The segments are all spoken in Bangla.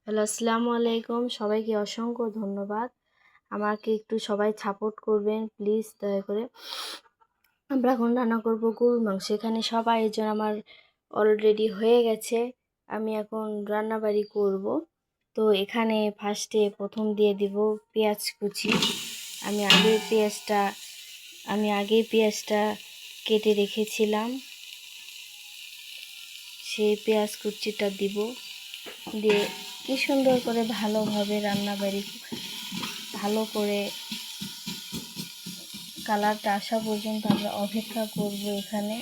হ্যালো, আসসালামু আলাইকুম। সবাইকে অসংখ্য ধন্যবাদ। আমাকে একটু সবাই সাপোর্ট করবেন প্লিজ, দয়া করে। আমরা এখন রান্না করব গরুর মাংস। এখানে সব আয়োজন আমার অলরেডি হয়ে গেছে। আমি এখন রান্নাবাড়ি করব। তো এখানে প্রথম দিয়ে দিব পেঁয়াজ কুচি। আমি আগে পেঁয়াজটা কেটে রেখেছিলাম, সেই পেঁয়াজ কুচিটা দিব। দিয়ে কি সুন্দর করে ভালোভাবে ভালো করে কালারটা আসা পর্যন্ত আমরা অপেক্ষা করব। এখানে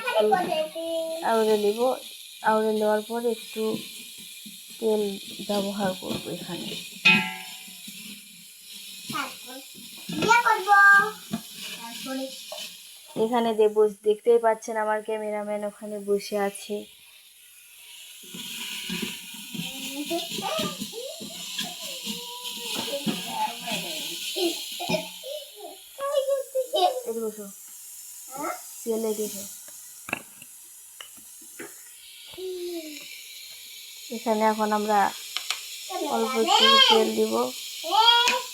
একটু আউড়ে নেওয়ার পর একটু তেল ব্যবহার করব। এখানে দেখতেই পাচ্ছেন আমার ক্যামেরাম্যান ওখানে বসে আছে। এখানে এখন আমরা অল্প একটু তেল দিব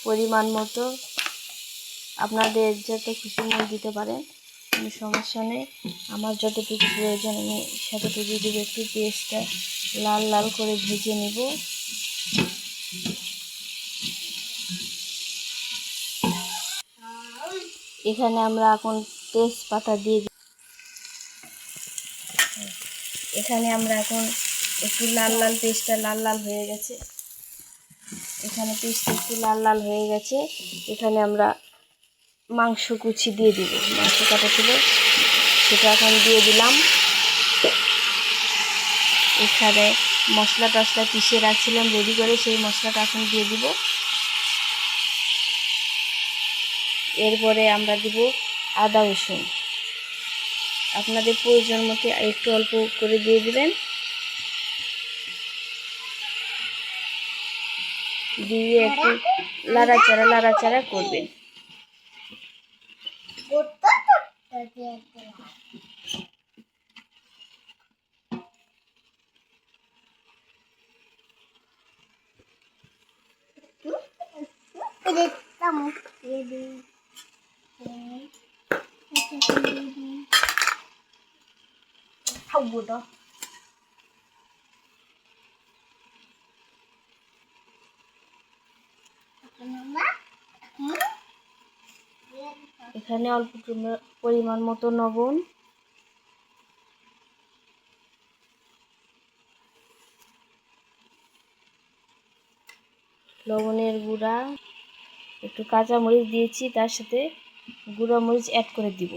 পরিমাণ মতো। আপনাদের যত খুশি মন দিতে পারেন, কোনো সমস্যা নেই। আমার যতটুকু প্রয়োজন আমি সেতটুকু দিব। একটু পেঁয়াজটা লাল লাল করে ভেজে নিব। এখানে আমরা এখন তেজপাতা দিয়ে এখানে আমরা এখন একটু পেস্টটা লাল লাল হয়ে গেছে। এখানে আমরা মাংস কুচি দিয়ে দিব। মাংস কাটা ছিল সেটা এখন দিয়ে দিলাম। এখানে মশলা টশলা পিষে রাখছিলাম রেডি করে, সেই মশলাটা এখন দিয়ে দিব। এরপরে আমরা দিব আদা রসুন। আপনাদের প্রয়োজন মতো একটু অল্প করে দিয়ে দিবেন। দিয়ে একটু লাড়াচাড়া করবেন। এখানে অল্প পরিমাণ মতো লবণ, লবণের গুঁড়া, একটু কাঁচা মরিচ দিয়েছি, তার সাথে গুঁড়া মরিচ অ্যাড করে দিব।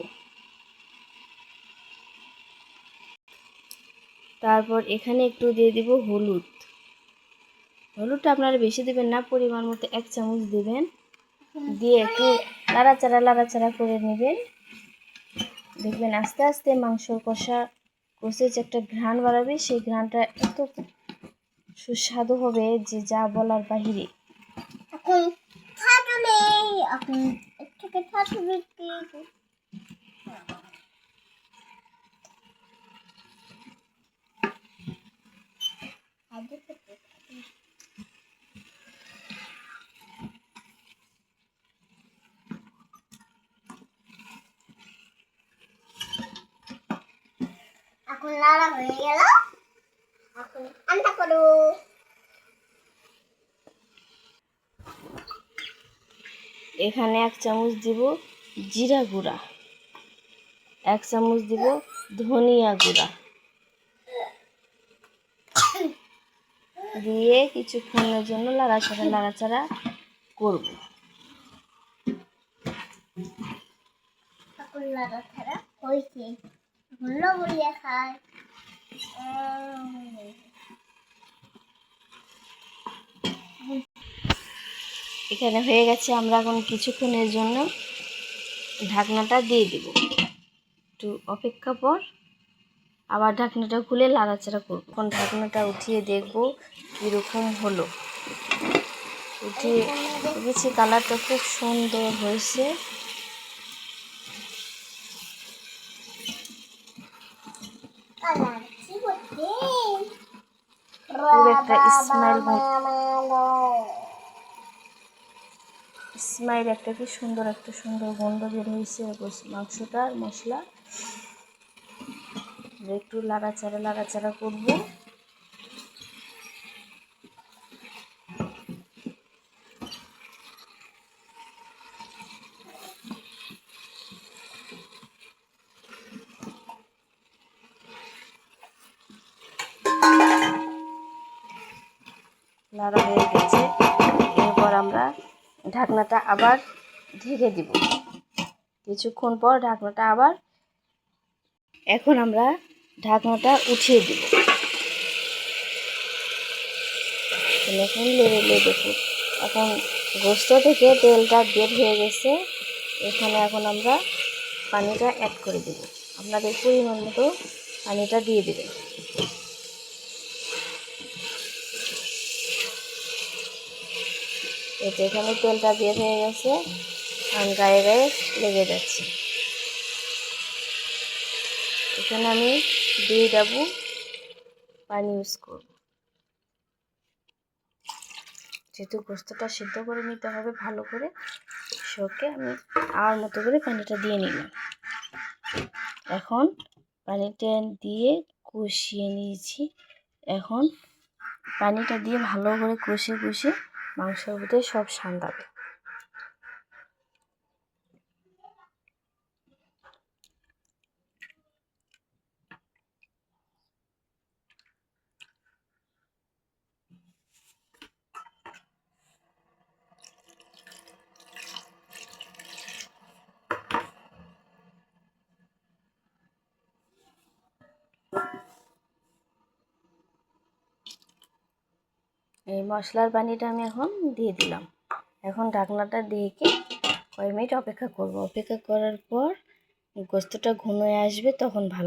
তারপর এখানে একটু দিয়ে দিব হলুদটা আপনারা বেশি দিবেন না, পরিমাণ মতো 1 চামচ দিবেন। দিয়ে একটু লাড়াচাড়া করে নেবেন। দেখবেন আস্তে আস্তে মাংসর কষে যে একটা ঘ্রাণ বাড়াবে, সেই ঘ্রাণটা এত সুস্বাদু হবে যে যা বলার বাহিরে। এখন লাড়া হয়ে গেল, এখন আন্টা করো। এখানে 1 চামচ দিব জিরা গুঁড়া, 1 চামচ দিব ধনিয়া গুঁড়া দিয়ে কিছুক্ষণের জন্য লাড়াচাড়া করব। লাড়াচাড়া হয়েছে, বলিয়া খায়। এখানে হয়ে গেছে। আমরা এখন কিছুক্ষণের জন্য ঢাকনাটা দিয়ে দিব। একটু অপেক্ষা পর আবার ঢাকনাটা খুলে লাড়াচাড়া করব। এখন ঢাকনাটা উঠিয়ে দেখব কীরকম হলো। উঠিয়ে দেখেছি কালারটা খুব সুন্দর হয়েছে। খুব একটা স্মাইল একটা কি সুন্দর একটা সুন্দর গন্ধ বের হয়েছে মাংসটার মশলা। একটু লাড়াচাড়া করবো। লাড়া হয়ে গেছে, এরপর আমরা ঢাকনাটা আবার ঢেকে দিব। কিছুক্ষণ পর ঢাকনাটা আবার, এখন আমরা ঢাকনাটা উঠিয়ে দিব। এখন লেড়ে দেখুন, এখন গোস্ত থেকে তেলটা বের হয়ে গেছে। এখানে এখন আমরা পানিটা অ্যাড করে দেব। আপনাদের পরিমাণ মতো পানিটা দিয়ে দেবেন। এখানে তেলটা বের হয়ে গেছে, আর গায়ে গায়ে লেগে যাচ্ছে। এখানে আমি 2 ডাবু পানি ইউজ করব। যেহেতু গোস্তটা সিদ্ধ করে নিতে হবে ভালো করে, সেটাকে আমি আমার মতো করে পানিটা দিয়ে নিলাম। এখন পানিটা দিয়ে কষিয়ে নিয়েছি। এখন পানিটা দিয়ে ভালো করে কষিয়ে মাংসের মধ্যে সব সান্দাবে। এই মশলার পানিটা আমি এখন দিয়ে দিলাম। এখন ঢাকনাটা দিয়ে কয়েক মিনিট অপেক্ষা করব। অপেক্ষা করার পর গোস্তটা ঘন হয়ে আসবে, তখন ভালো